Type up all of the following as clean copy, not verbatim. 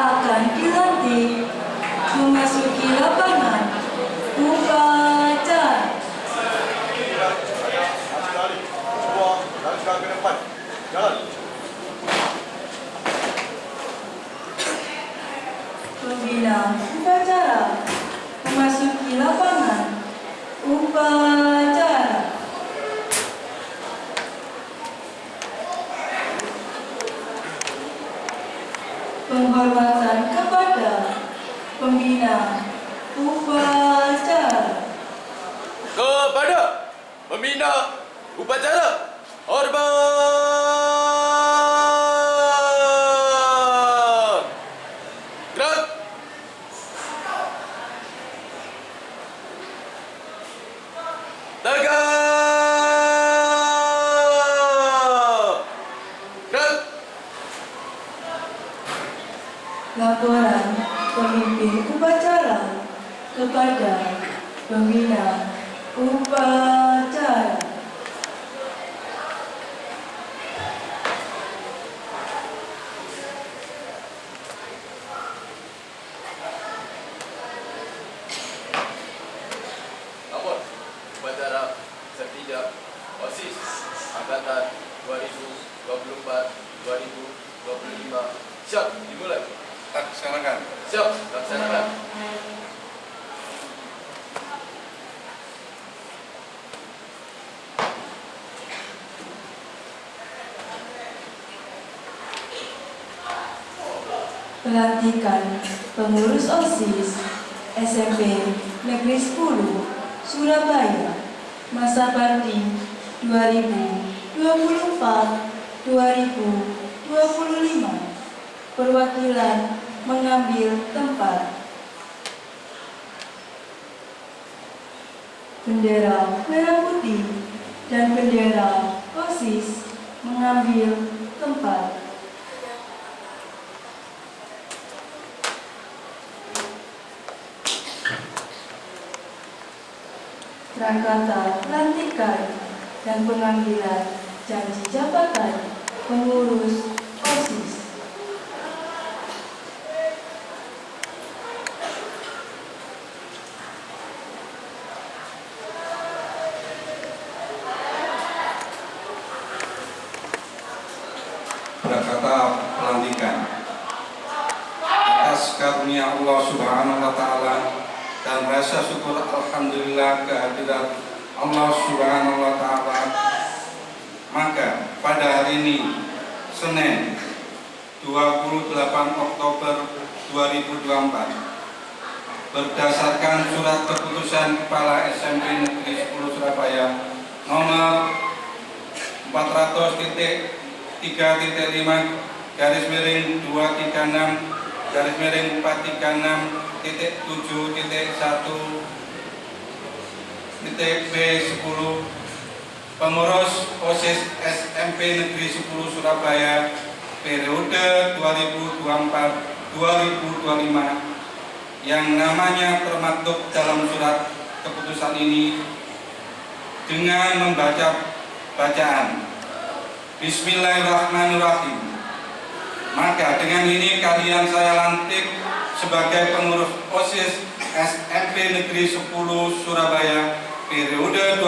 akan dilantik memasuki lapangan upacara. Semua langkah ke depan. Jalan. Pembina upacara memasuki lapangan upacara. Penghormatan kepada pembina upacara. Kepada pembina upacara, hormat. Gerak. Tegak. Gerak. Laporan pemimpin upacara kepada pembina upacara. Lapor upacara Setidak OSIS Angkatan 2024-2025 siap dimulai. Laksanakan. Siap laksanakan. Pelantikan pengurus OSIS SMP Negeri 10 Surabaya masa bakti 2024-2025. Perwakilan mengambil tempat. Bendera merah putih dan bendera OSIS mengambil tempat. Prakata pelantikan dan pengambilan janji jabatan pengurus OSIS. Prakata pelantikan. Atas karunia Allah Subhanahu wa Ta'ala dan rasa syukur alhamdulillah kehadirat Allah Subhanahu wa Ta'ala, maka pada hari ini Senin 28 Oktober 2024 berdasarkan surat keputusan Kepala SMP Negeri 10 Surabaya nomor 400.3.5 garis miring 236 garis miring 436.1.B10 pengurus OSIS SMP Negeri 10 Surabaya periode 2024-2025 yang namanya termaktub dalam surat keputusan ini dengan membaca bacaan Bismillahirrahmanirrahim. Maka dengan ini kalian saya lantik sebagai pengurus OSIS SMP Negeri 10 Surabaya periode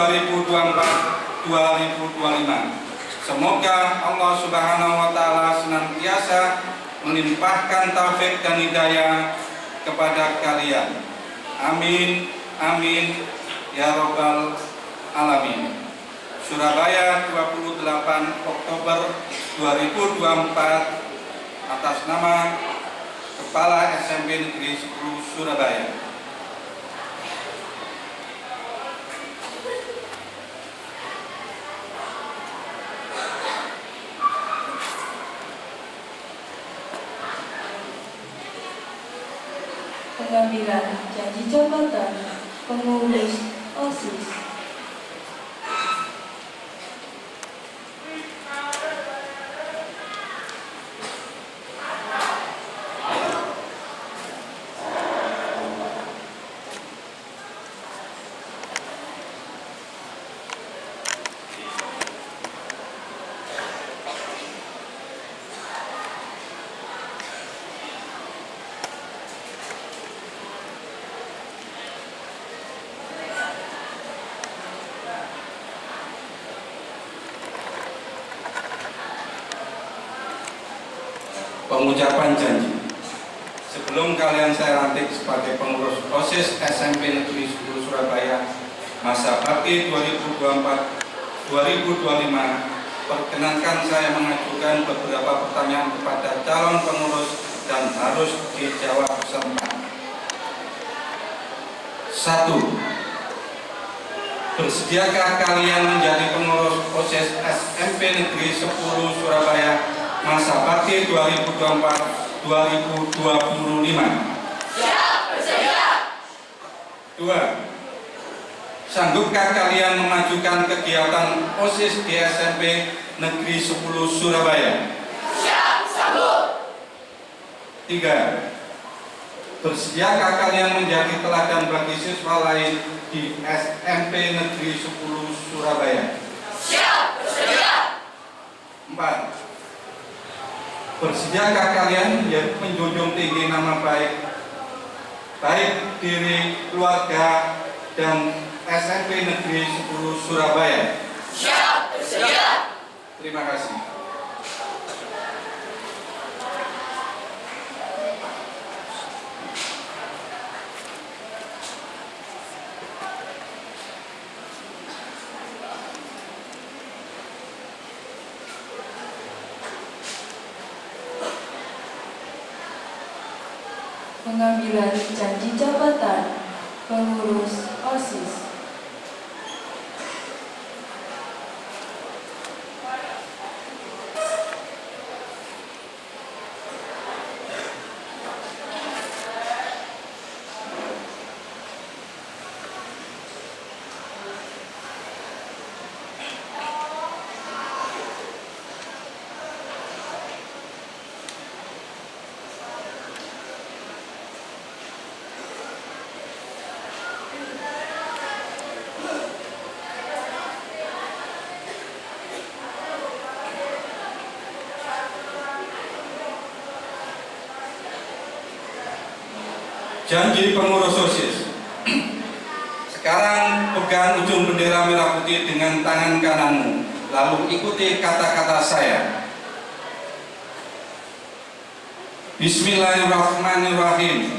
2024-2025. Semoga Allah Subhanahu wa Ta'ala senantiasa melimpahkan taufik dan hidayah kepada kalian. Amin, amin, ya Rabbal Alamin. Surabaya 28 Oktober 2024 atas nama Kepala SMP Negeri 10 Surabaya. Pengambilan janji jabatan pengurus OSIS. pengucapan janji. Sebelum kalian saya lantik sebagai pengurus OSIS SMP Negeri 10 Surabaya masa bakti 2024-2025, perkenankan saya mengajukan beberapa pertanyaan kepada calon pengurus dan harus dijawab serta. 1. Bersediakah kalian menjadi pengurus OSIS SMP Negeri 10 Surabaya masa bakti 2024-2025? Siap, bersedia. 2. Sanggupkah kalian memajukan kegiatan OSIS di SMP Negeri 10 Surabaya? Siap, sanggup. 3. Bersediakah kalian menjadi teladan bagi siswa lain di SMP Negeri 10 Surabaya? Siap, bersedia. 4. Bersediakah kalian menjunjung tinggi nama baik diri, keluarga, dan SMP Negeri 10 Surabaya? Siap, bersedia. Terima kasih. Pengambilan janji jabatan pengurus OSIS. Janji pengurus OSIS. Sekarang pegang ujung bendera merah putih dengan tangan kananmu, lalu ikuti kata-kata saya. Bismillahirrahmanirrahim.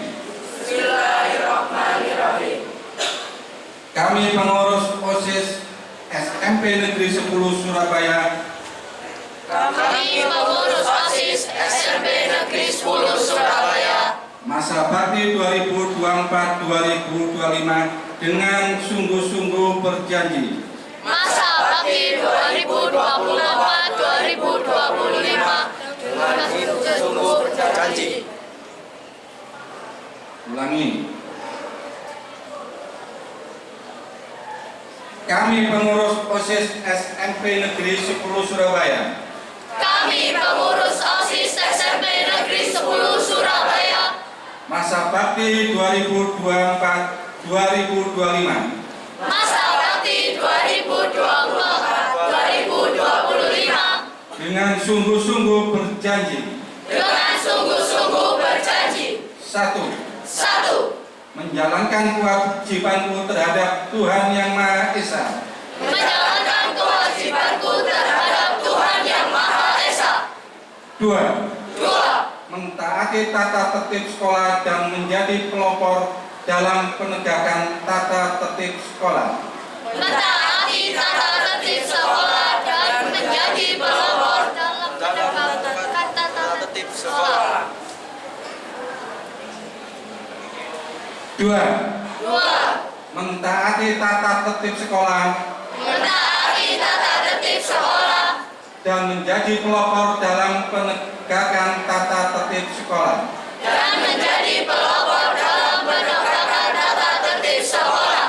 Bismillahirrahmanirrahim. Kami pengurus OSIS SMP Negeri 10 Surabaya Kami pengurus OSIS SMP Negeri 10 Surabaya masa bakti 2024-2025 dengan sungguh-sungguh berjanji masa bakti 2024-2025 dengan sungguh berjanji. Ulangi. Kami pengurus OSIS SMP Negeri 10 Surabaya Kami pengurus OSIS SMP Negeri 10 Surabaya masa bakti 2024-2025 masa bakti 2024-2025 dengan sungguh-sungguh berjanji. dengan sungguh-sungguh berjanji. 1. 1. Menjalankan kewajibanku terhadap Tuhan Yang Maha Esa. Menjalankan kewajibanku terhadap Tuhan Yang Maha Esa. 2. 2. Mentaati tata tertib sekolah dan menjadi pelopor dalam penegakan tata tertib sekolah. Mentaati tata tertib sekolah dan menjadi pelopor dalam penegakan tata tertib sekolah. 2. 2. Mentaati tata tertib sekolah Mentaati tata tertib sekolah dan menjadi pelopor dalam penegakan tata tertib sekolah. dan menjadi pelopor dalam penegakan tata tertib sekolah.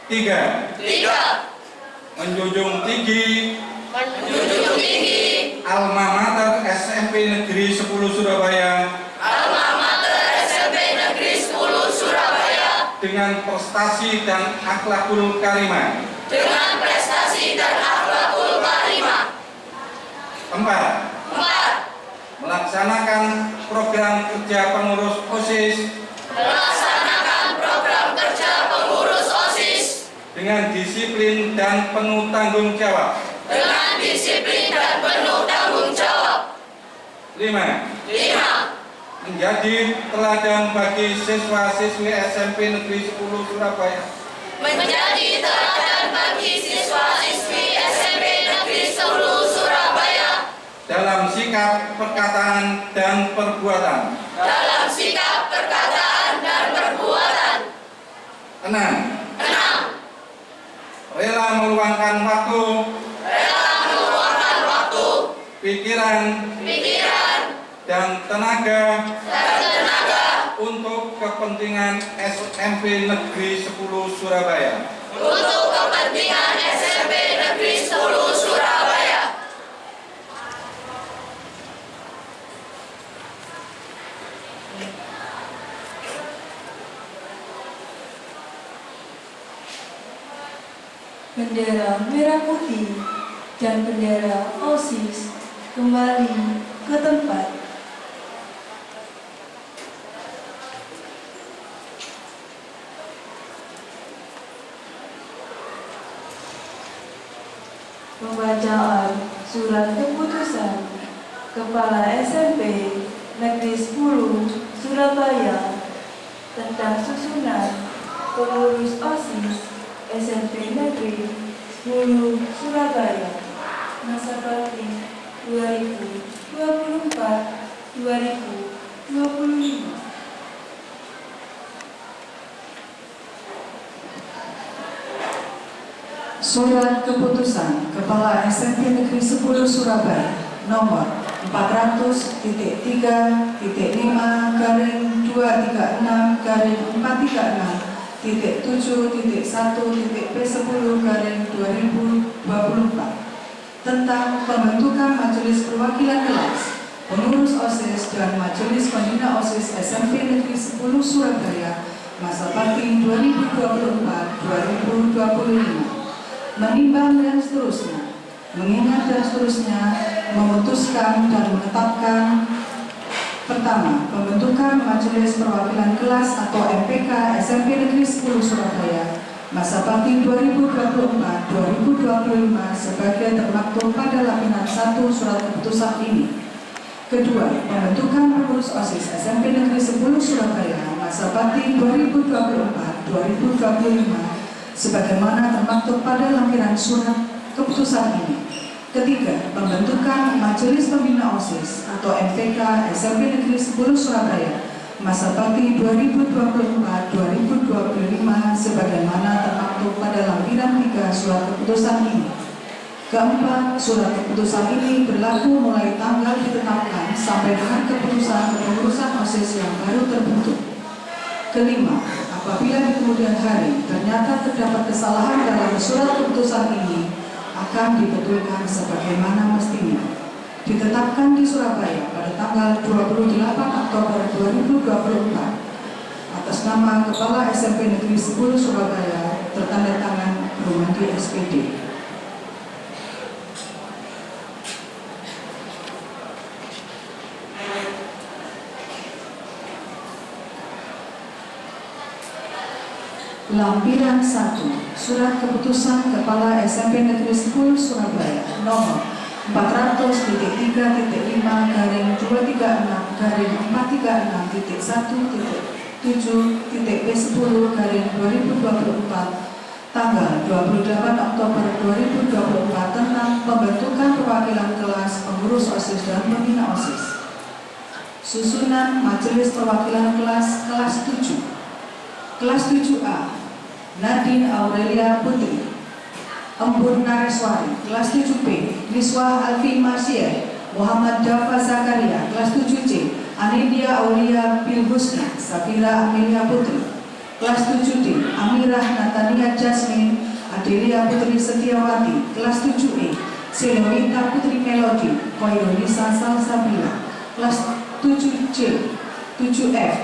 3. 3. Menjunjung tinggi Menjunjung tinggi Alma Mater SMP Negeri 10 Surabaya Alma Mater SMP Negeri 10 Surabaya dengan prestasi dan akhlakul karimah. dengan prestasi dan akhlakul karimah. 4. 4. Melaksanakan program kerja pengurus OSIS Melaksanakan program kerja pengurus OSIS dengan disiplin dan penuh tanggung jawab. dengan disiplin dan penuh tanggung jawab. 5. 5. Menjadi teladan bagi siswa-siswi SMP Negeri 10 Surabaya. Menjadi teladan bagi siswa-siswi SMP Negeri 10 Surabaya. Dalam sikap, perkataan, dan perbuatan. Dalam sikap, perkataan, dan perbuatan. 6. Rela meluangkan waktu, pikiran, dan tenaga untuk kepentingan SMP Negeri 10 Surabaya. Untuk kepentingan SMP Negeri 10 Surabaya. Bendera merah putih dan bendera OSIS kembali ke tempat. Pembacaan surat keputusan Kepala SMP Negeri 10 Surabaya tentang susunan pengurus OSIS SMP Negeri 10 Surabaya masa bakti 2024-2025. Surat Keputusan Kepala SMP Negeri 10 Surabaya nomor 400.3.6/436-7.1.P10/2024 tentang pembentukan Majelis Perwakilan Kelas, Pengurus OSIS dan Majelis Pembina OSIS SMP Negeri 10 Surabaya masa bakti 2024-2025. Menimbang dan seterusnya, mengingat dan seterusnya, memutuskan dan menetapkan: pertama, pembentukan Majelis Perwakilan Kelas atau MPK SMP Negeri 10 Surabaya masa bakti 2024-2025 sebagai termaktub pada lapisan 1 surat keputusan ini. Kedua, pembentukan pengurus OSIS SMP Negeri 10 Surabaya masa bakti 2024-2025 sebagaimana termaktub pada lampiran surat keputusan ini. Ketiga, pembentukan Majelis Pembina OSIS atau MPK SMP Negeri 10 Surabaya masa bakti 2024-2025 sebagaimana termaktub pada lampiran 3 surat keputusan ini. Keempat, surat keputusan ini berlaku mulai tanggal ditetapkan sampai dengan keputusan kepengurusan OSIS yang baru terbentuk. Kelima, apabila di kemudian hari ternyata terdapat kesalahan dalam surat keputusan ini, akan dibetulkan sebagaimana mestinya. Ditetapkan di Surabaya pada tanggal 28 Oktober 2024 atas nama Kepala SMP Negeri 10 Surabaya tertanda tangan Rumandi SPD. Lampiran 1, Surat Keputusan Kepala SMP Negeri 10 Surabaya nomor 400.336/1.P10/2024 tanggal 28 Oktober 2024 tentang pembentukan perwakilan kelas pengurus OSIS dan pembina OSIS. Susunan Majelis Perwakilan Kelas 7. Kelas 7A, Nadine Aurelia Putri, Embun Nareswari. Kelas 7B, Niswa Alfi Masya, Muhammad Dafa Zakaria. Kelas 7C, Anidia Aulia Bilhusna, Safira Amelia Putri. Kelas 7D, Amirah Natania Jasmine, Adelia Putri Setiawati. Kelas 7E, Selowita Putri Melody, Koirunisa Salsabila. Kelas 7C, 7F,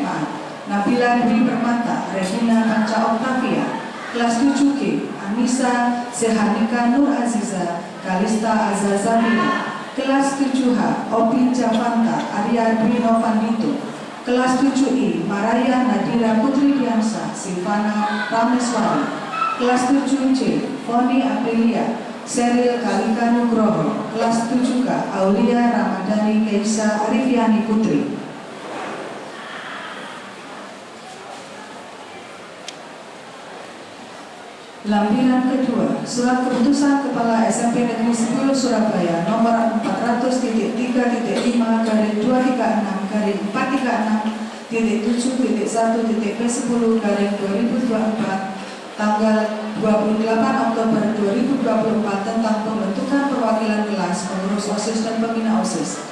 Nabila Dwi Permata, Regina Panca Octavia. Kelas 7G, Anissa Sehanika Nur Aziza, Kalista Azazabila. Kelas 7H, Opi Javanta, Arya Dwi Novandito. Kelas 7I, Maraya Nadira Putri Diansa, Silvana Rameswari. Kelas 7C, Foni Aprilia, Seril Kalika Nugroho. Kelas 7K, Aulia Ramadhani Keisa Arifiani Putri. Lampiran kedua, Surat Keputusan Kepala SMP Negeri 10 Surabaya nomor 400.3.5/2024.7.P10/2024 tanggal 28 Oktober 2024 tentang pembentukan perwakilan kelas pengurus OSIS dan pembina OSIS.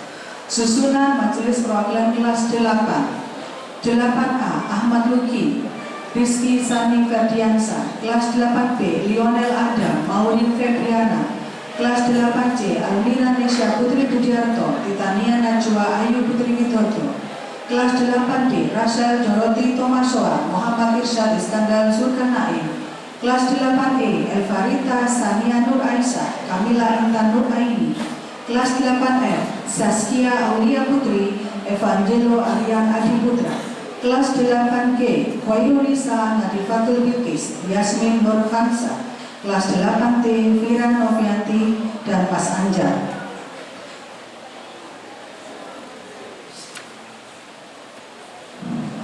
Susunan Majelis Perwakilan Kelas 8. 8A Ahmad Luki, Rizky Sani Ferdiansa. Kelas 8B Lionel Adam Maureen Febriana. Kelas 8C Almira Nesya Putri Budiarto, Titania Najwa Ayu Putri Widodo. Kelas 8D Rachel Dorothy Tomasoa, Muhammad Irsyad Iskandar Zulkarnain. Kelas 8E Elvarita Sania Nur Aisyah, Kamila Intan Nur Aini. Kelas 8F Saskia Aulia Putri, Evangelo Aryan Adi Putra. Kelas 8G Khairunisa Nadifatul Bilqis, Yasmin Nur Fansa. Kelas 8T Vira Novianti dan Mas Anjar.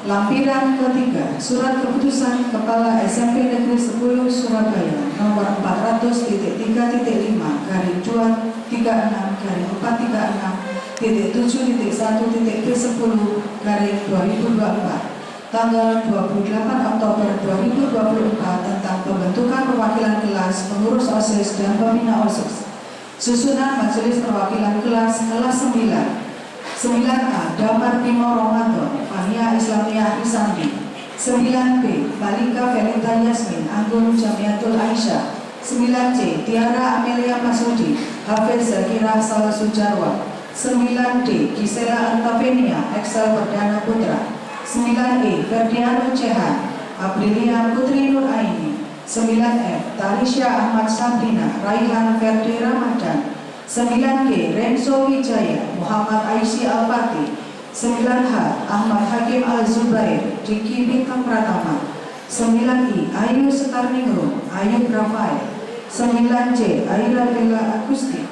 Lampiran ketiga, Surat Keputusan Kepala SMP Negeri 10 Surabaya nomor 400.336/436.7.P10/2024 tanggal 28 Oktober 2024 tentang pembentukan perwakilan kelas pengurus OSIS dan pembina OSIS. Susunan Majelis Perwakilan Kelas 9. 9A Damar Bimo Romanto, Fania Islamiyah Risandi. 9B Malika Felita Yasmin, Anggun Jamiatul Aisyah. 9C Tiara Amelia Masudi, Hafiz Zakira Salah Sujarwa. 9D Gisela Antavenia, Excel Perdana Putra. 9E Ferdiano Cehan, Aprilia Putri Nur Aini. 9F Tarisha Ahmad Sabrina, Raihan Ferdi Ramadan. 9G Renzo Wijaya, Muhammad Aisy Al-Fatih. 9H Ahmad Hakim Al-Zubair, Diki Bintang Pratama. 9I Ayu Sekarningrum, Ayub Rafael. 9J Aira Bella Agusti,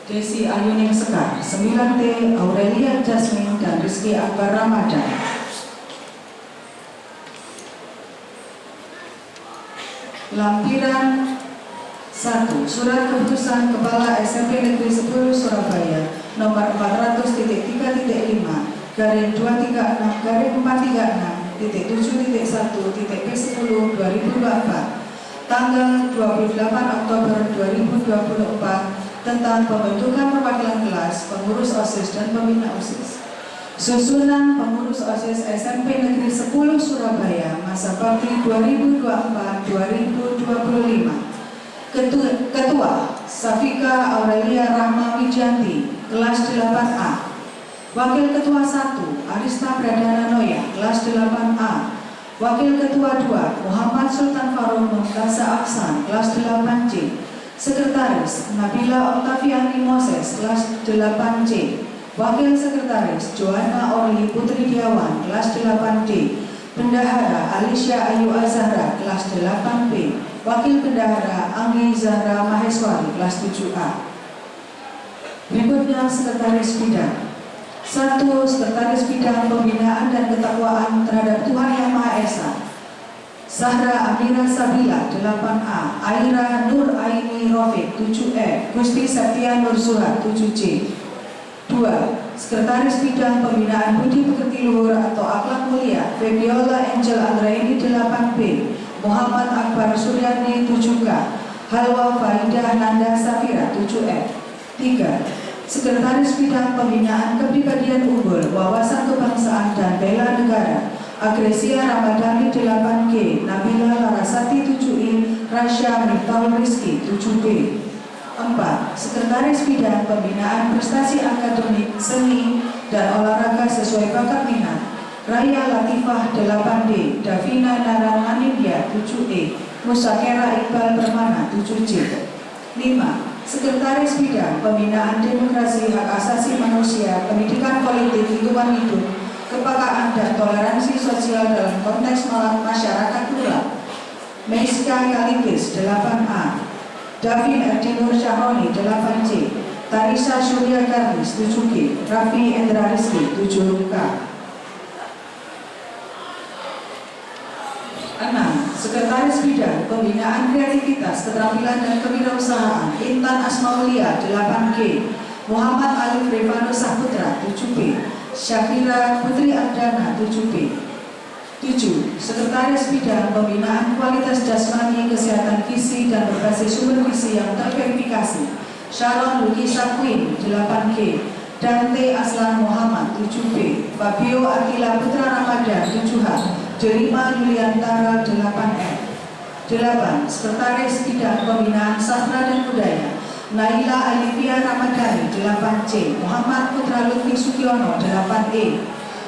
Desi Ayuning Sekar. 9T Aurelia Jasmine dan Rizky Akbar Ramadan. Lampiran 1. Surat Keputusan Kepala SMP Negeri 10 Surabaya nomor 400.336/436.7.P10/2024 tanggal 28 Oktober 2024 tentang pembentukan perwakilan kelas pengurus OSIS dan pembina OSIS. Susunan pengurus OSIS SMP Negeri 10 Surabaya masa bakti 2024-2025. Ketua Safika Aurelia Rahma Wijanti, kelas 8A. Wakil Ketua 1 Arista Pradana Noya, kelas 8A. Wakil Ketua 2 Muhammad Sultan Faruk Mumtaza Aksan, kelas 8C. Sekretaris Nabila Oktaviani Moses, kelas 8C. Wakil Sekretaris Joanna Orli Putri Diawan, kelas 8D. Bendahara Alicia Ayu Azhara, kelas 8B. Wakil Bendahara Anggi Zahra Maheswari, kelas 7A. Berikutnya Sekretaris Bidang. 1. Sekretaris Bidang Pembinaan dan Ketakwaan terhadap Tuhan Yang Maha Esa, Sahra Amira Sabila, 8A. Aira Nur Aini Rofik, 7E. Gusti Satya Nur Zuhar, 7C. 2. Sekretaris Bidang Pembinaan Budi Pekerti Luhur atau Akhlak Mulia, Febiola Angel Andraini, 8B. Muhammad Akbar Suryani, 7K. Halwa Faidah Nanda Safira, 7F. 3. Sekretaris Bidang Pembinaan Kepribadian Unggul, Wawasan Kebangsaan dan Bela Negara, Agresia Ramadhani, 8G. Nabila Larasati, 7I. Rasya Miftahul Rizki, 7B. 4. Sekretaris Bidang Pembinaan Prestasi Akademik, Seni, dan Olahraga sesuai bakat minat, Raya Latifah, 8D. Davina Naran Anindya, 7E. Musakera Iqbal Permana, 7C. 5. Sekretaris Bidang Pembinaan Demokrasi, Hak Asasi Manusia, Pendidikan Politik, Lingkungan Hidup, Kepekaan dan Toleransi Sosial dalam Konteks Masyarakat Plural, Meiska Kaligis, 8A. Davin Ardinur Syahroni 8C, Tarisa Surya Karnis 7G, Raffi Endra Rizki 7K. 6. Sekretaris Bidang Pembinaan Kreativitas, Keterampilan dan Kewirausahaan Intan Asmaulia 8G, Muhammad Alif Revanus Saputra 7B, Syafira Putri Ardana 7B. 7. Sekretaris Bidang Pembinaan Kualitas Jasmani, Kesehatan Gizi dan Berbasis Sumber Gizi yang terverifikasi Sharon Lukisa Queen 8G, Dante Aslan Muhammad 7B, Fabio Akila Putra Ramadan 7H, Delima Yuliantara 8F. 8. Sekretaris Bidang Pembinaan Sastra dan Budaya Naila Alivia Ramadhani 8C, Muhammad Putra Lutfi Sugiono 8E,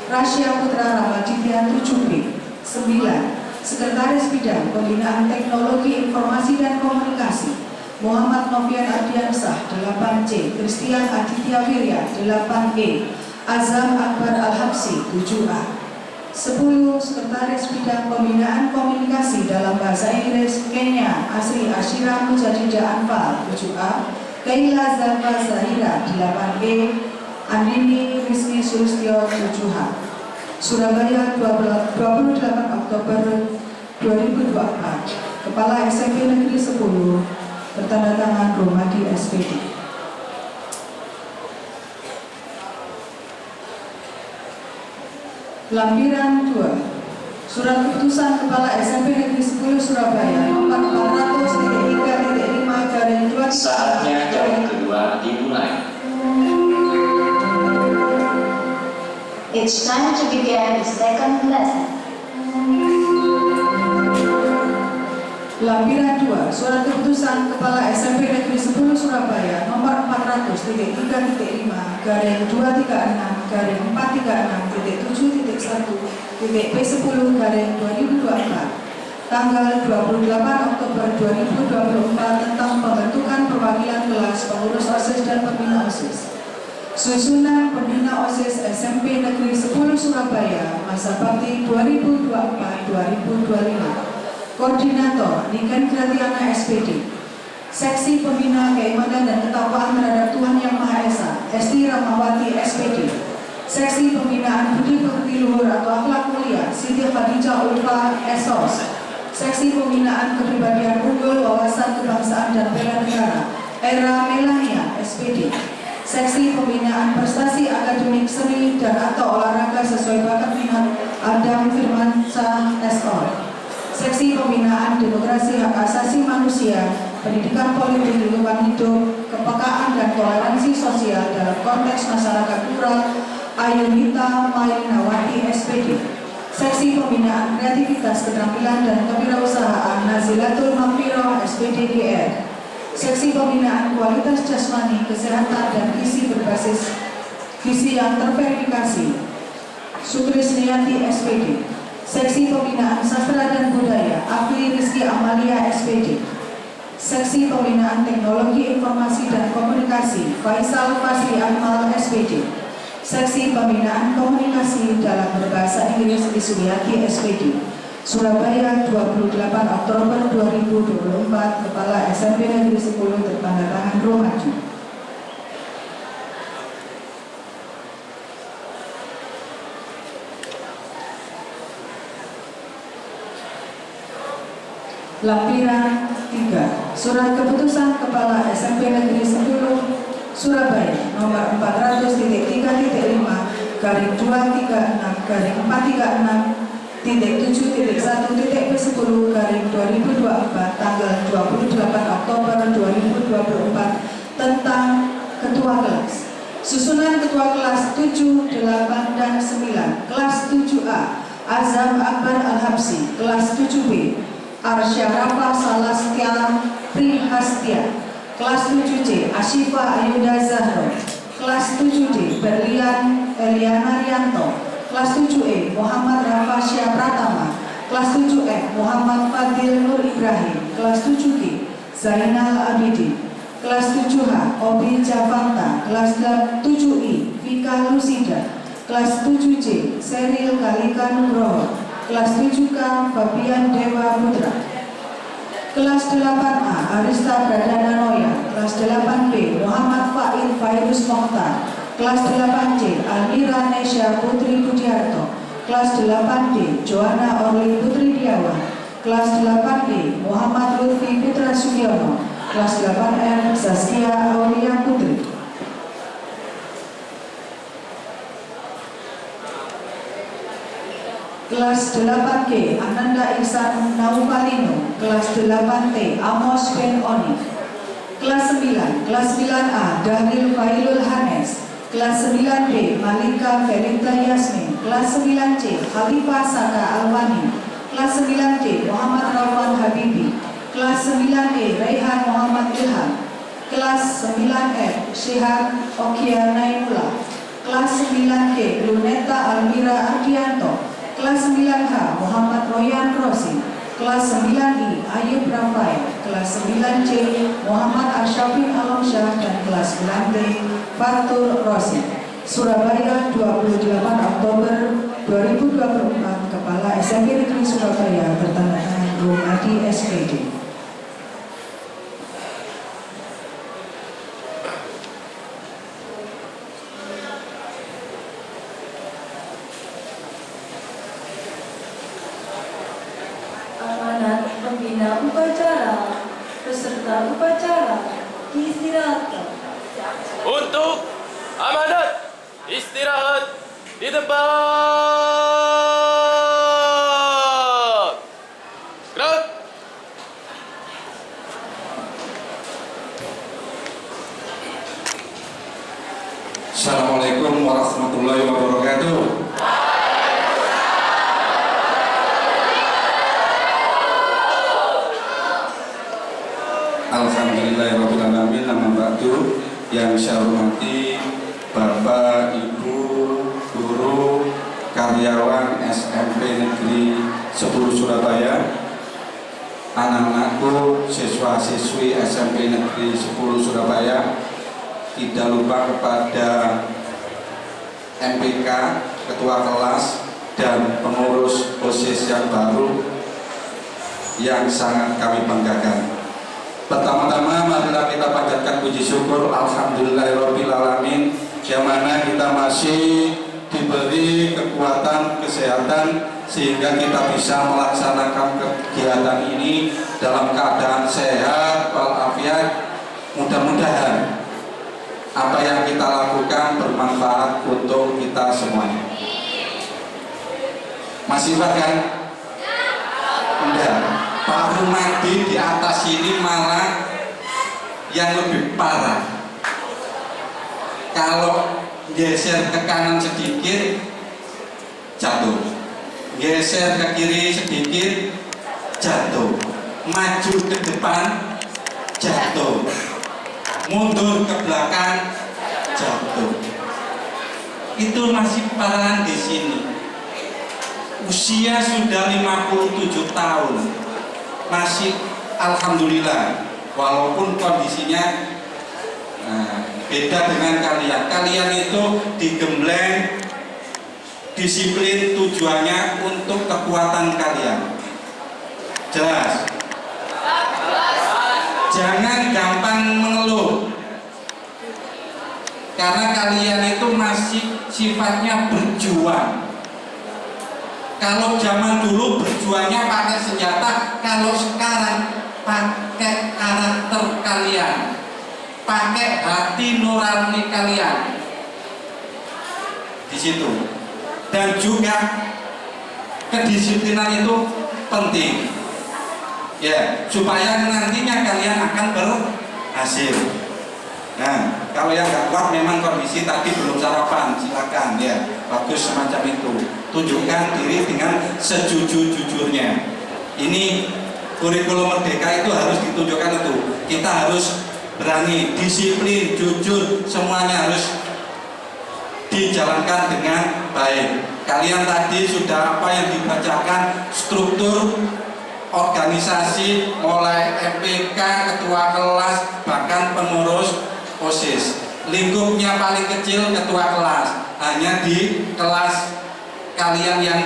Rasya Putra Ramaditya 7B. 9. Sekretaris Bidang Pembinaan Teknologi Informasi dan Komunikasi Muhammad Novian Ardiansah 8C, Christian Aditya Wirya 8E, Azam Akbar Al-Habsi 7A. 10. Sekretaris Bidang Pembinaan Komunikasi dalam Bahasa Inggris Kenya Asri Ashira Mujadida Anfal 7A, Kaila Zalfa Zahira 8E, Andini Rizky Sulistyo 7H. Surabaya 28 Oktober 2024. Kepala SMP Negeri 10 bertanda tangan Romadi SPD. Lampiran 2. Surat Keputusan Kepala SMP Negeri 10 Surabaya nomor 400.3.5/2. Saatnya jam kedua dimulai. It's time to begin the second lesson. Lampiran 2. Surat Keputusan Kepala SMP Negeri 10 Surabaya nomor 400.3.5/436/4.1.P10/2024 tanggal 28 Oktober 2024 tentang pembentukan perwakilan kelas pengurus OSIS dan pembina OSIS. Susunan pembina OSIS SMP Negeri 10 Surabaya masa bakti 2024-2025. Koordinator Niken Gratiana SPD. Seksi Pembina Keimanan dan Ketakwaan Terhadap Tuhan Yang Maha Esa Esti Ramawati SPD. Seksi Pembinaan Budi Pekerti Luhur atau Akhlak Mulia Siti Khadijah Ulfa Esos. Seksi Pembinaan Kepribadian Unggul Wawasan Kebangsaan dan Bela Negara Era Melania SPD. Seksi Pembinaan Prestasi Akademik Seni dan atau Olahraga sesuai bakat minat Adam Firmansyah SO. Seksi Pembinaan Demokrasi Hak Asasi Manusia, Pendidikan Politik Lingkungan Hidup, Kepekaan dan Toleransi Sosial dalam konteks masyarakat rural Ayunita Mainawati SPD. Seksi Pembinaan Kreativitas Keterampilan dan Kewirausahaan Nazilatul Maghfirah SPD GR. Seksi Pembinaan Kualitas Jasmani, Kesehatan dan Gizi berbasis gizi yang terverifikasi Sutrisniati SPD. Seksi Pembinaan Sastra dan Budaya Afli Rizky Amalia SPD. Seksi Pembinaan Teknologi Informasi dan Komunikasi Faisal Fasli Akmal SPD. Seksi Pembinaan Komunikasi dalam Berbahasa Inggris Isuliati SPD. Surabaya 28 Oktober 2024. Kepala SMP Negeri 10 bertanda tangan Romaju. Lampiran 3. Surat Keputusan Kepala SMP Negeri 10 Surabaya nomor 400.336/436.7.10/2024 tanggal 28 Oktober 2024 tentang Ketua Kelas. Susunan Ketua Kelas 7, 8, dan 9. Kelas 7A Azam Akbar Al-Habsi. Kelas 7B Arsyarafa Salastia Prihastia. Kelas 7C Asyifa Ayuda Zahro. Kelas 7D Berlian Eliana Rianto. Kelas 7E Muhammad Rafasya Pratama. Kelas 7F Muhammad Fadil Nur Ibrahim. Kelas 7G Zainal Abidin. Kelas 7H Obi Javanta. Kelas 7I Vika Lusida. Kelas 7J Seril Kalika Nugroho. Kelas 7K Fabian Dewa Putra. Kelas 8A Arista Pradana Gayus Mokhtar. Kelas 8C Almira Nesya Putri Budiarto. Kelas 8D Joanna Orli Putri Diawan. Kelas 8E Muhammad Lutfi Putra Sugiono. Kelas 8F Saskia Aulia Putri. Kelas 8G Ananda Ihsan Naufalino. Kelas 8T Amos Ben Oni. Kelas 9 9A Daniel Failul Hanes. Kelas 9B Malika Felita Yasmin. Kelas 9C Khalifah Saka Alwani. Kelas 9D Muhammad Rawan Habibi. Kelas 9E Raihan Muhammad Ilham. Kelas 9F Syihab Okia Naimullah. Kelas 9G Luneta Almira Ardianto. Kelas 9H Muhammad Royan Rosi. Kelas 9I Ayub Rafael. Kelas 9C Muhammad Arsyafin Alamsyah dan kelas 9D Fatur Rosi. Surabaya 28 Oktober 2024. Kepala SMP Negeri Surabaya bertanda tangan Rumadi SPD. Amanat pembina upacara peserta upacara diistirahatkan. Untuk amanat istirahat di tempat. Gerak. Assalamualaikum warahmatullahi wabarakatuh. Alhamdulillahirrahmanirrahim. Nama ba'du, yang saya hormati Bapak, Ibu, guru, karyawan SMP Negeri 10 Surabaya, anak-anakku, siswa-siswi SMP Negeri 10 Surabaya, tidak lupa kepada MPK, ketua kelas, dan pengurus OSIS yang baru yang sangat kami banggakan. Pertama-tama marilah kita panjatkan puji syukur alhamdulillahirabbil alamin, yang mana kita masih diberi kekuatan kesehatan sehingga kita bisa melaksanakan kegiatan ini dalam keadaan sehat walafiat. Mudah-mudahan apa yang kita lakukan bermanfaat untuk kita semuanya. Masih ingat kan? Enggak. Pak Rumadi di atas ini malah yang lebih parah. Kalau geser ke kanan sedikit jatuh, geser ke kiri sedikit jatuh, maju ke depan jatuh, mundur ke belakang jatuh. Itu masih parahan di sini. Usia sudah 57 tahun. Masih alhamdulillah, walaupun kondisinya beda dengan kalian. Kalian itu digembleng, disiplin, tujuannya untuk kekuatan kalian. Jelas? Jangan gampang mengeluh, karena kalian itu masih sifatnya berjuang. Kalau zaman dulu berjuangnya pakai senjata, kalau sekarang pakai karakter kalian, pakai hati nurani kalian di situ. Dan juga kedisiplinan itu penting, ya, supaya nantinya kalian akan berhasil. Nah, kalau yang nggak kuat memang kondisi tadi belum sarapan, silakan ya, bagus semacam itu. Tunjukkan diri dengan sejujur-jujurnya. Ini kurikulum merdeka itu harus ditunjukkan itu. Kita harus berani, disiplin, jujur, semuanya harus dijalankan dengan baik. Kalian tadi sudah apa yang dibacakan, struktur organisasi mulai MPK, ketua kelas, bahkan pengurus OSIS. Lingkupnya paling kecil ketua kelas, hanya di kelas kalian yang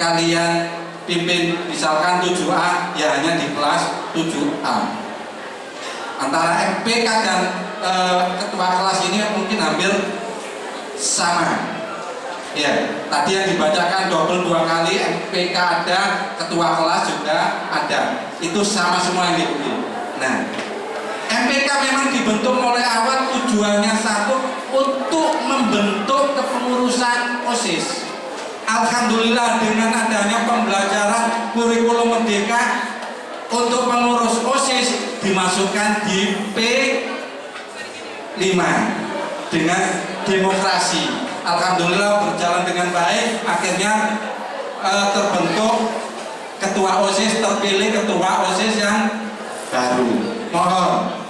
kalian pimpin, misalkan 7A, ya hanya di kelas 7A. Antara MPK dan ketua kelas ini mungkin hampir sama. Ya, tadi yang dibacakan double 2 kali, MPK ada, ketua kelas juga ada. Itu sama semua yang diikuti. Nah, MPK memang dibentuk mulai awal tujuannya satu, untuk membentuk kepengurusan OSIS. Alhamdulillah dengan adanya pembelajaran kurikulum merdeka untuk pengurus OSIS dimasukkan di P5 dengan demokrasi. Alhamdulillah berjalan dengan baik, akhirnya terbentuk ketua OSIS, terpilih ketua OSIS yang baru. Mohon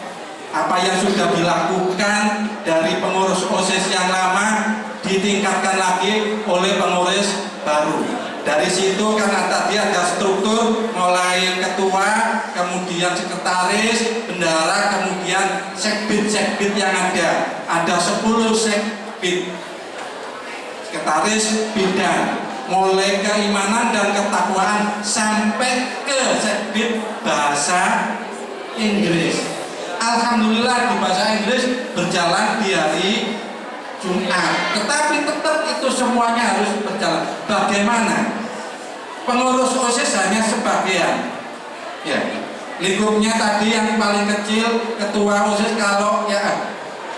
apa yang sudah dilakukan dari pengurus OSIS yang lama ditingkatkan lagi oleh pengurus baru. Dari situ karena tadi ada struktur mulai ketua, kemudian sekretaris, bendahara, kemudian sekbid yang ada. Ada 10 sekbid, sekretaris bidang, mulai keimanan dan ketakwaan sampai ke sekbid bahasa Inggris. Alhamdulillah di bahasa Inggris berjalan di hari Jumat, tetapi tetap itu semuanya harus berjalan. Bagaimana? Pengurus OSIS hanya sebagian. Ya, lingkupnya tadi yang paling kecil ketua OSIS, kalau ya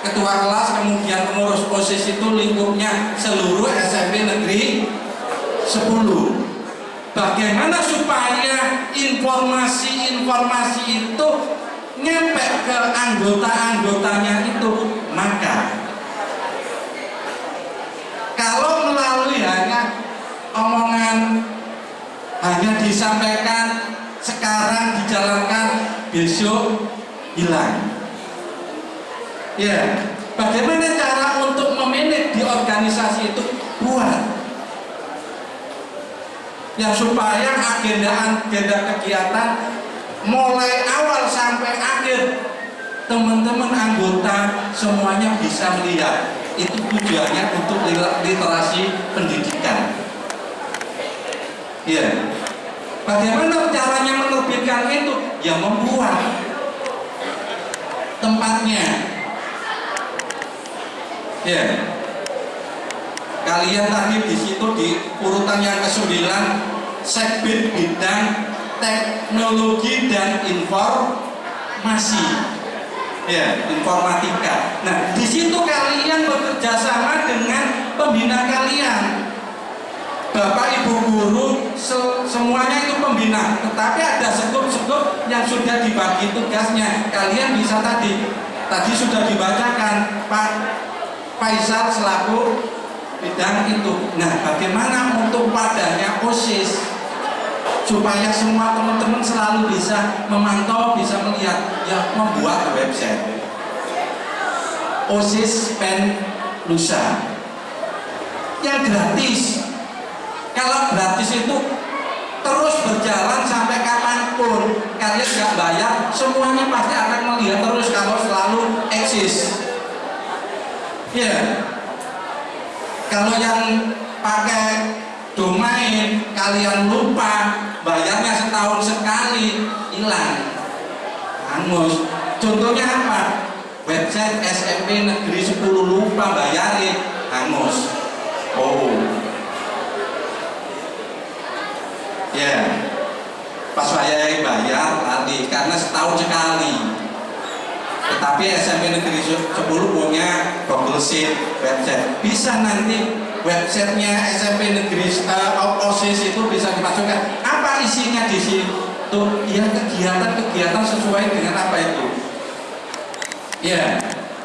ketua kelas, kemudian pengurus OSIS itu lingkupnya seluruh SMP negeri 10. Bagaimana supaya informasi-informasi itu nyampe ke anggota-anggotanya itu? Maka kalau melalui hanya omongan, hanya disampaikan sekarang, dijalankan besok hilang. Ya, bagaimana cara untuk memanage di organisasi itu? Buat yang supaya agenda kegiatan mulai awal sampai akhir teman-teman anggota semuanya bisa melihat. Itu tujuannya untuk literasi pendidikan. Ya, bagaimana caranya menerbitkan itu? Ya membuat tempatnya. Ya, kalian tadi di situ di urutan yang ke-9 sekbid bidang teknologi dan informasi. Ya, informatika. Nah, di situ kalian bekerja sama dengan pembina kalian. Bapak Ibu guru semuanya itu pembina, tetapi ada sekup-sekup yang sudah dibagi tugasnya. Kalian bisa tadi sudah dibacakan Pak Faisal selaku bidang itu. Nah, bagaimana untuk wadahnya OSIS supaya semua teman-teman selalu bisa memantau, bisa melihat? Ya, membuat website OSIS Pen Lusa yang gratis. Kalau gratis itu terus berjalan sampai kapanpun, kalian nggak bayar, semuanya pasti akan melihat terus kalau selalu eksis. Ya, kalau yang pakai domain kalian lupa, bayarnya setahun sekali, hilang, hangus. Contohnya apa? Website SMP negeri 10 lupa bayarin, hangus. Oh, ya, pas saya bayar tadi karena setahun sekali. Tetapi SMP negeri 10 punya Google Sheet website, bisa nanti websitenya SMP negeri OSIS itu bisa dimasukkan. Apa isinya di situ? Ya, kegiatan-kegiatan sesuai dengan apa itu. Ya,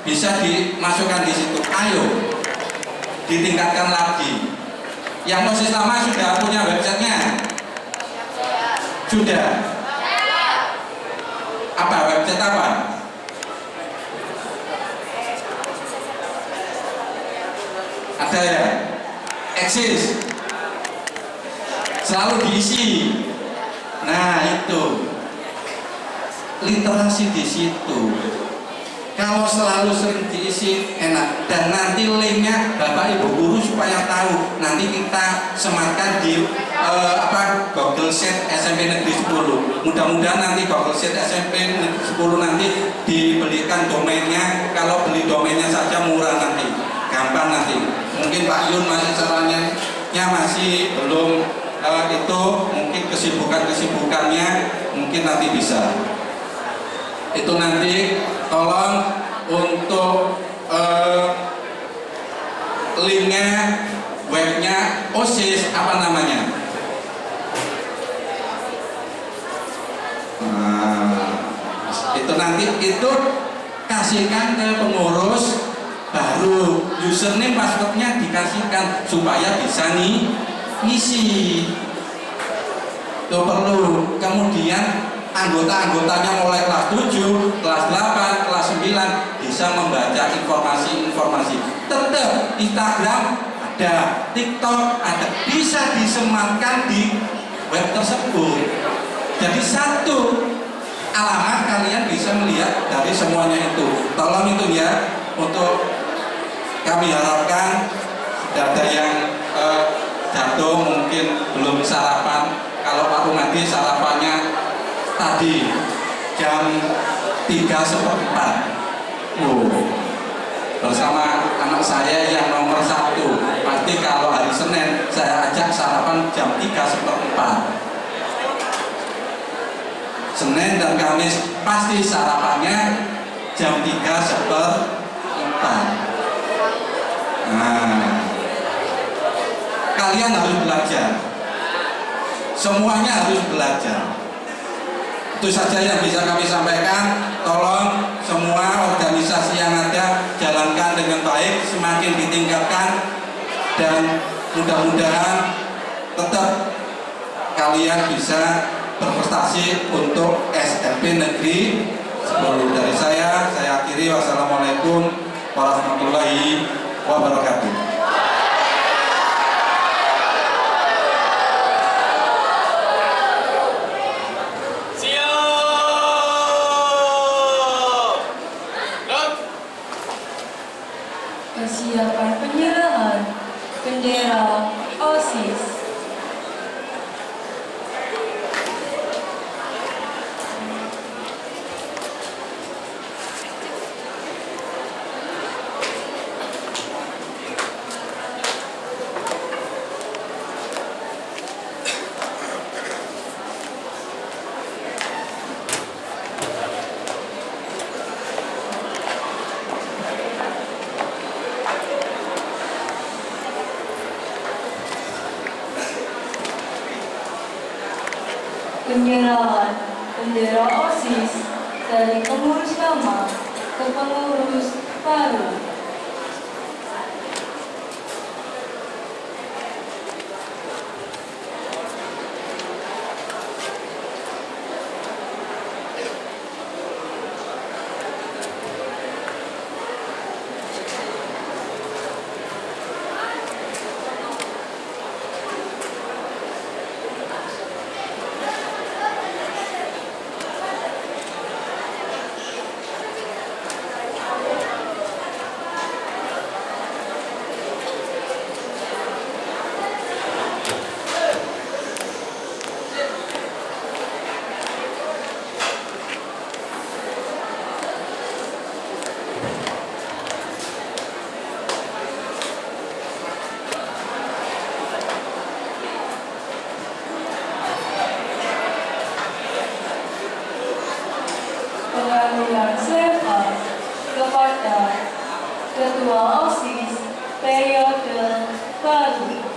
bisa dimasukkan di situ. Ayo, ditingkatkan lagi. Yang OSIS lama sudah punya websitenya? Sudah. Apa website apa? Ada ya? Eksis. Selalu diisi. Nah, itu literasi di situ. Kalau selalu sering diisi enak, dan nanti linknya Bapak Ibu guru supaya tahu. Nanti kita sematkan di Google Sheet SMP Negeri 10. Mudah-mudahan nanti Google Sheet SMP Negeri 10 nanti dibelikan domainnya. Kalau beli domainnya saja murah nanti, gampang nanti. Mungkin Pak Yun masih caranya masih belum itu, mungkin kesibukannya mungkin nanti bisa. Itu nanti tolong untuk linknya, webnya OSIS apa namanya? Itu nanti itu kasihkan ke pengurus baru, username passwordnya dikasihkan supaya bisa ngisi. Itu perlu. Kemudian anggota-anggotanya mulai kelas 7, kelas 8, kelas 9 bisa membaca informasi-informasi. Tetap Instagram ada, TikTok ada, bisa disematkan di web tersebut. Jadi satu alamat kalian bisa melihat dari semuanya itu. Tolong itu ya, untuk kami harapkan tidak ada yang jatuh, mungkin belum sarapan. Kalau Pak Rumadi sarapannya tadi jam 3:04 bersama anak saya yang nomor 1. Pasti kalau hari Senin saya ajak sarapan jam 3:04. Senin dan Kamis pasti sarapannya jam 3:04. Nah, kalian harus belajar, semuanya harus belajar. Itu saja yang bisa kami sampaikan. Tolong semua organisasi yang ada jalankan dengan baik, semakin ditingkatkan, dan mudah-mudahan tetap kalian bisa berprestasi untuk SMP Negeri 10. Dari saya akhiri. Wassalamualaikum warahmatullahi wabarakatuh. Persiapan penyerahan bendera OSIS. Penyerahan bendera OSIS dari pengurus lama ke pengurus baru. Pengakuan selamat kepada Ketua OSIS periode baru.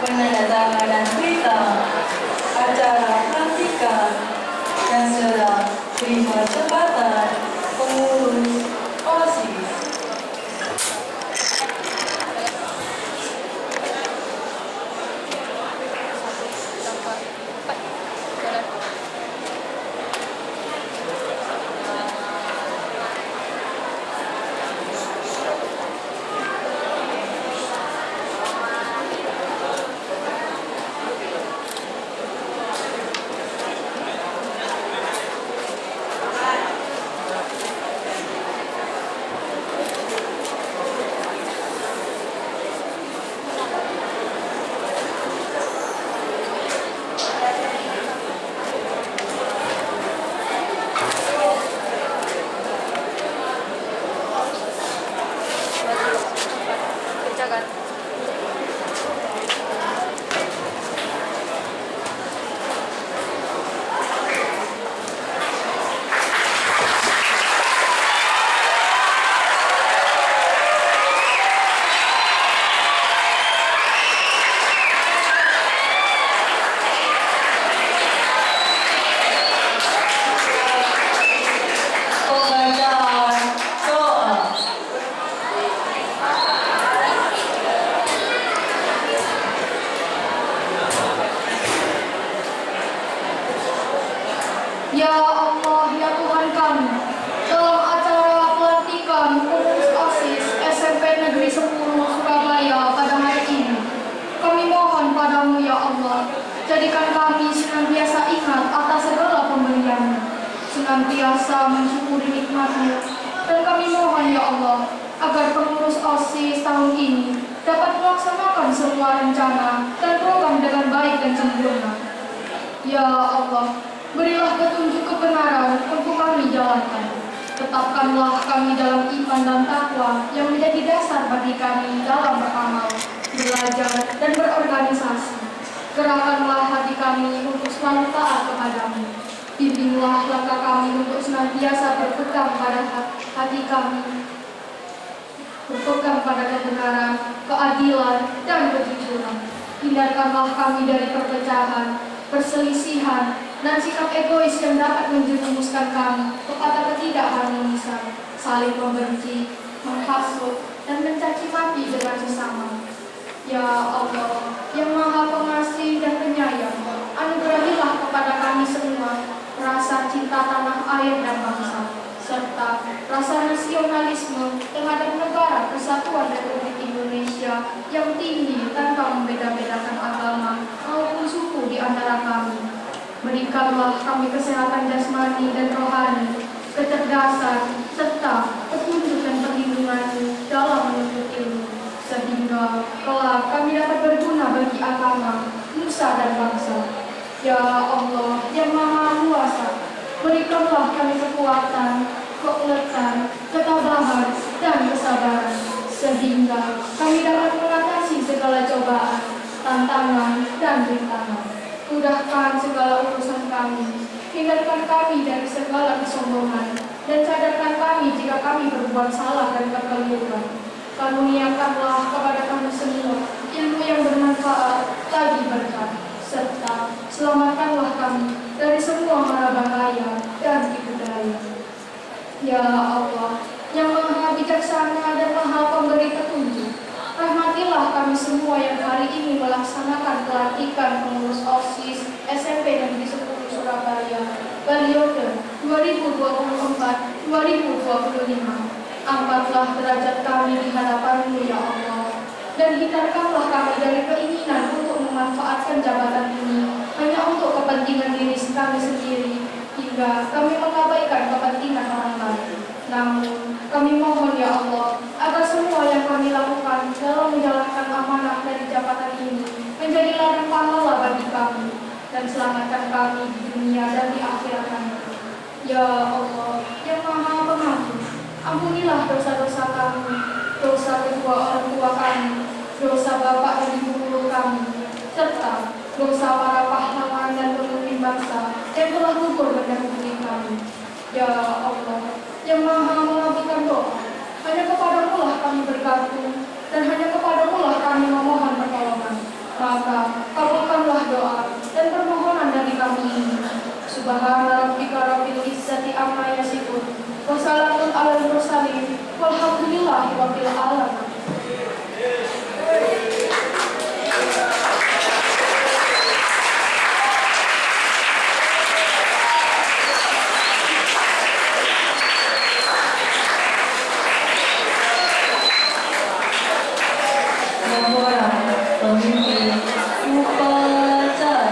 Penandatanganan berita acara pelantikan dan serah terima jabatan pengurus OSIS. masyarakat. Pembacaan doa. Ya Allah, ya Tuhan kami, dalam acara pelantikan pengurus OSIS SMP Negeri 10 Surabaya pada hari ini, kami mohon padamu ya Allah, jadikan kami senantiasa ingat atas segala pemberian-Mu, senantiasa mensyukuri nikmat-Mu, dan kami mohon ya Allah, agar pengurus OSIS tahun ini dapat melaksanakan semua rencana dan program dengan baik dan sempurna. Ya Allah, berilah petunjuk kebenaran untuk kami jalankan. Tetapkanlah kami dalam iman dan takwa yang menjadi dasar bagi kami dalam beramal, belajar, dan berorganisasi. Gerakanlah hati kami untuk selalu taat kepadamu. Bimbinglah langkah kami untuk senantiasa berpegang pada hati kami, berpegang pada kebenaran, keadilan, dan kejujuran. Hindarkanlah kami dari perpecahan, perselisihan, dan sikap egois yang dapat menjerumuskan kami kepada ketidakharmonisan, saling membenci, menghasut, dan mencaci maki dengan sesama. Ya Allah, yang Maha Pengasih dan Penyayang, anugerahilah kepada kami semua rasa cinta tanah air dan bangsa, serta rasa nasionalisme terhadap negara Kesatuan Republik Indonesia yang tinggi tanpa membeda-bedakan agama maupun suku di antara kami. Berikanlah kami kesehatan jasmani dan rohani, kecerdasan, serta petunjuk dan perlindungan-Mu dalam menuntut ilmu, sehingga kelak kami dapat berguna bagi agama, nusa dan bangsa. Ya Allah, yang Maha Kuasa, berikanlah kami kekuatan, keuletan, ketabahan, dan kesabaran, sehingga kami dapat mengatasi segala cobaan, tantangan, dan rintangan. Mudahkan segala urusan kami, hindarkan kami dari segala kesombongan, dan sadarkan kami jika kami berbuat salah dan berkeliruan. Karuniakanlah kepada kami semua ilmu yang bermanfaat lagi berkah, serta selamatkanlah kami dari semua mara bahaya dan tipu daya. Ya Allah, yang Maha Bijaksana dan Maha Pemberi petunjuk, rahmatilah kami semua yang hari ini melaksanakan pelantikan pengurus OSIS SMP Negeri 10 Surabaya periode 2024-2025. Angkatlah derajat kami di hadapan-Mu ya Allah, dan hindarkanlah kami dari keinginan untuk memanfaatkan jabatan ini hanya untuk kepentingan diri kami sendiri, hingga kami mengabaikan kepentingan orang lain. Namun, kami mohon ya Allah, agar semua yang kami lakukan dalam menjalankan amanah dari jabatan ini menjadi ladang pahala bagi kami, dan selamatkan kami di dunia dan di akhirat nanti. Ya Allah, yang Maha Pengampun, ampunilah dosa-dosa kami, dosa kedua orang tua kami, dosa bapak dan ibu guru kami, serta dosa para pahlawan dan pemimpin bangsa yang telah gugur mendahului kami. Ya Allah, yang Maha mengabulkan doa, hanya kepadamu lah kami bergantung, dan hanya kepadamu lah kami memohon pertolongan. Maka kabulkanlah doa dan permohonan dari kami ini. Subhana rabbika rabbil izzati amma yasifun, wa salamun alal mursalin, walhamdulillahi rabbil alamin. Laporan pemimpin upacara.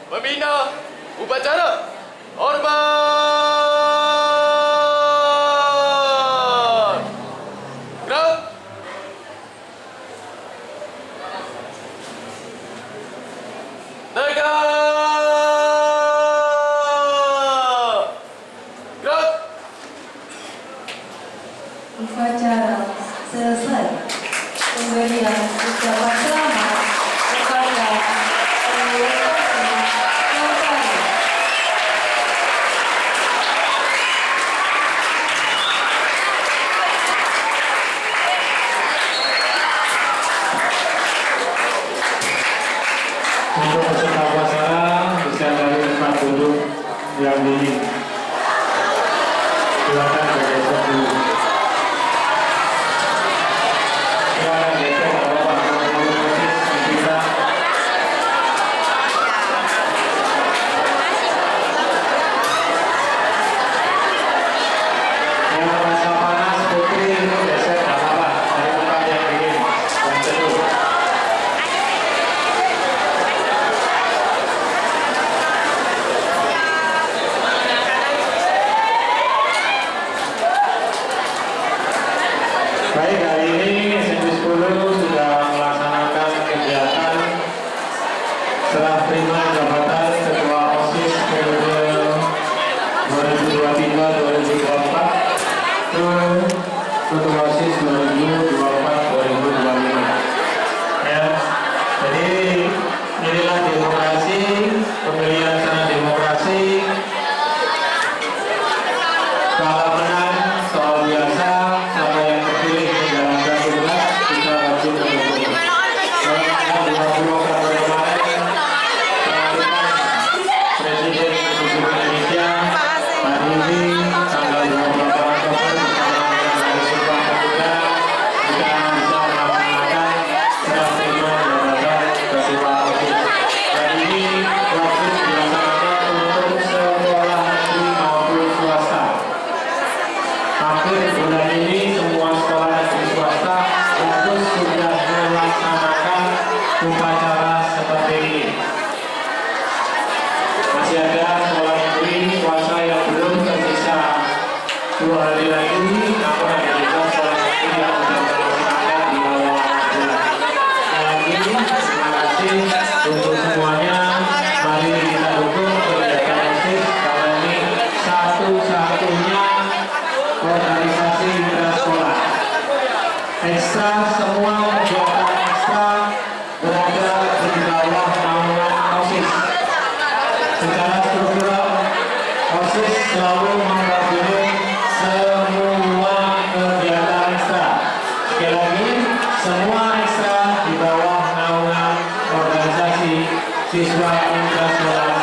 Pembina upacara hormat. Gerak. Tegak. Gerak. Upacara selesai. Pemberian ucapan selamat kepada pengurus OSIS yang baru. Untuk peserta upacara bisa dari tempat duduk yang dingin. Silakan bergeser dulu. Silakan geser kalau Pak pengurus OSIS yang bisa. Yang merasa panas putri geser nggak apa-apa dari tempat yang dingin dan teduh. Baik, hari ini SMP 10 sudah melaksanakan kegiatan serah terima jabatan Ketua OSIS periode 2023-2024 ke Ketua OSIS 2024-2025. Ya, jadi inilah demokrasi, pemilihan secara demokrasi. Kalau menang soal biasa, siapa yang terpilih menjalankan tugas kita wajib mendukung. Dalam 20 Oktober kemarin, Presiden Republik Indonesia hari ini tanggal 28 Oktober bersama dengan Sumpah Pemuda kita bisa melaksanakan serah terima jabatan Ketua OSIS. Dan ini wajib dilaksanakan untuk sekolah negeri maupun swasta. Hampir bulan ini semua sekolah negeri swasta harus sudah melaksanakan upacara seperti ini. Masih ada sekolah negeri swasta yang belum tersisa 2 hari lagi, namun ada juga sekolah negeri yang sudah melaksanakan di bawah bulan. Lagi, terima kasih untuk semuanya. Mari kita dukung kegiatan OSIS karena ini satu-satunya organisasi intrasekolah. Ekstra, semua kegiatan ekstra berada di bawah naungan OSIS. Secara struktural, OSIS selalu menggabungkan semua kegiatan ekstra. Sekali lagi, semua ekstra di bawah naungan organisasi siswa intrasekolah